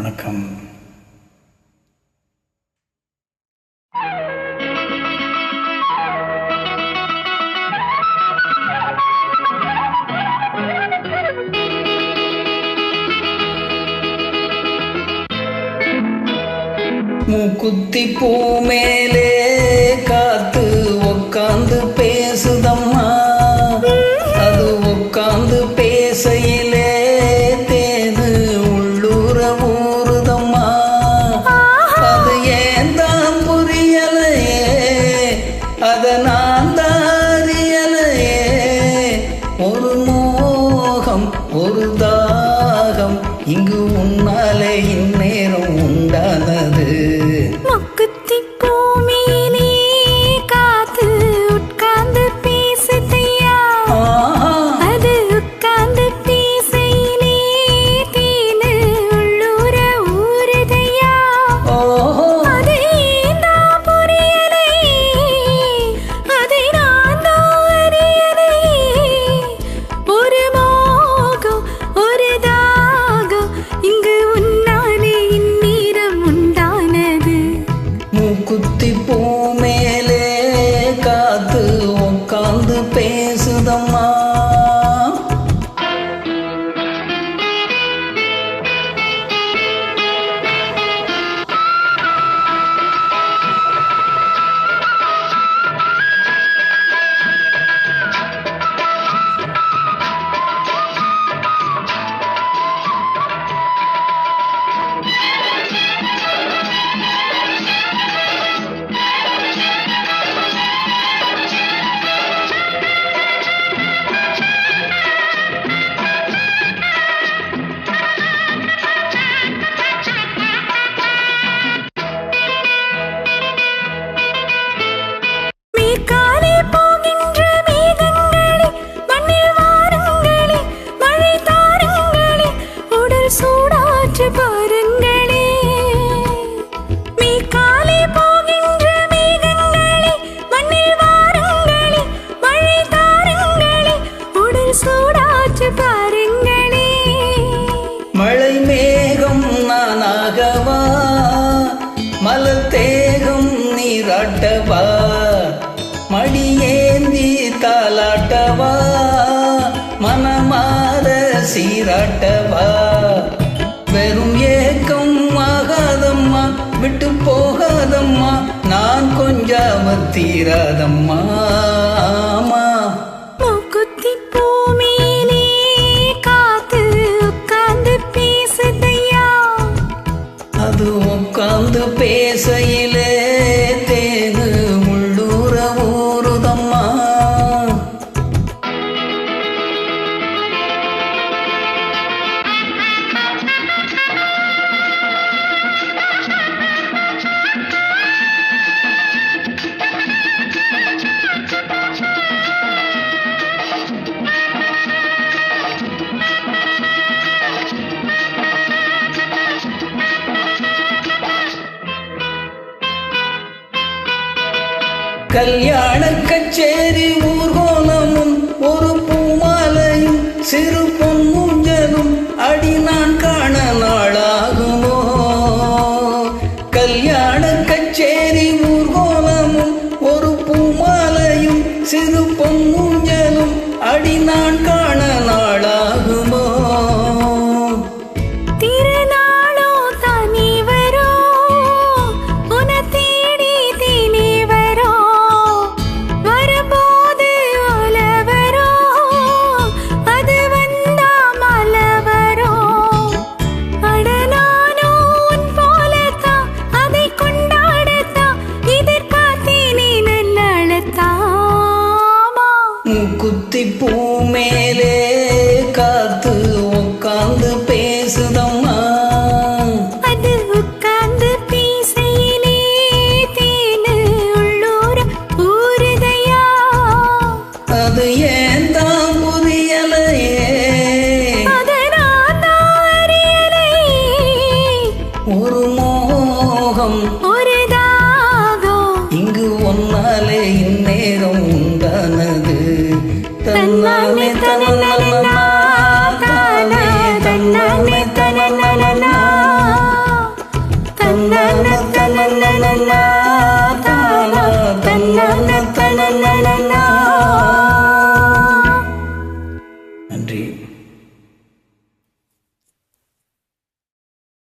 வணக்கம். மூக்குத்தி பூ மேலே காத்து உக்காந்து பேசுதம்மா, அது உக்காந்து பேசையிலே தேது உள்ளூர ஊறுதம்மா. அது ஏன் தான் புரியலையே, அத நான் தான் அறியலையே. ஒரு மோகம் ஒரு தாகம் இங்கு உன்னாலே இந்நேரம் உண்டானது. மூக்குத்தி பூ மேலே காத்து உட்கார்ந்து பேசுதையா, அது உட்கார்ந்து பேசையிலே தேனு உள்ளூர ஊறுதையா. அது ஏன்தான் புரியலையே, அதை நான் தான் அறியலையே. ஒரு மோகம் ஒரு தாகம் இங்கு உன்னாலே இந்நேரம் உண்டானது. மூக்குத்தி பூ மேலே காத்து உட்காந்து பேசுதம்மா. மேற்காலே போகின்ற மேகங்களே, மண்ணில் வாருங்களே, மழை தாருங்களே, உடல் சூடாற்று பாருங்களே. மேற்காலே போகின்ற மேகங்களே, மண்ணில் வாருங்களே, மழை தாருங்களே, உடல் சூடாற்று பாருங்களே. மழை மேகம் நானாகவா, மலர் தேகம் நீராட்டவா, மடியேந்தி தாலாட்டவா, மனமாற சீராட்டவா. வெறும் ஏக்கம் ஆகாதம்மா, விட்டு போகாதம்மா, நான் கொஞ்சாம தீராதம்மா. மூக்குத்தி பூ மேலே காத்து உட்கார்ந்து பேசுதையா, அது உட்காந்து பேசையிலே தேது உள்ளூர ஊறுதம்மா. கல்யாண கச்சேரி ஊர்கோலமும் ஒரு பூமாலையும் சிறு பொன்னூஞ்சலும் அடி நான் காண நாளாகுமோ. கல்யாண கச்சேரி ஊர்கோலமும் ஒரு பூமாலையும் சிறு பொன்னூஞ்சலும் அடி நான் காண நாளாகுமோ. திருநாளோ தானே வரும், உன்னை தேடி தேனே வரும். வரும்போது ஓலை வரும், அது வந்தா மழை வரும். அட நானும் உன் போலத்தான், அதை கொண்டாடத்தான் எதிர்பார்த்தேனே நல்லாளத்தாமா. மூக்குத்தி பூ மேலே காத்து உட்காந்து பேசுதம்மா, அது உட்கார்ந்து பேசையிலே தேனு உள்ளூர ஊறுதையா. அது ஏன் தான் புரியலையே, அதை நான் தான் அறியலையே. ஒரு மோகம் ஒரு தாகம் இங்கு ஒன்னாலே இந்நேரம் உண்டானது. தன்னாலே தனனனனா, தானே தன்னாலே தனனனனா. தனனனனா தானா தன்னன தனனனனா. நன்றி.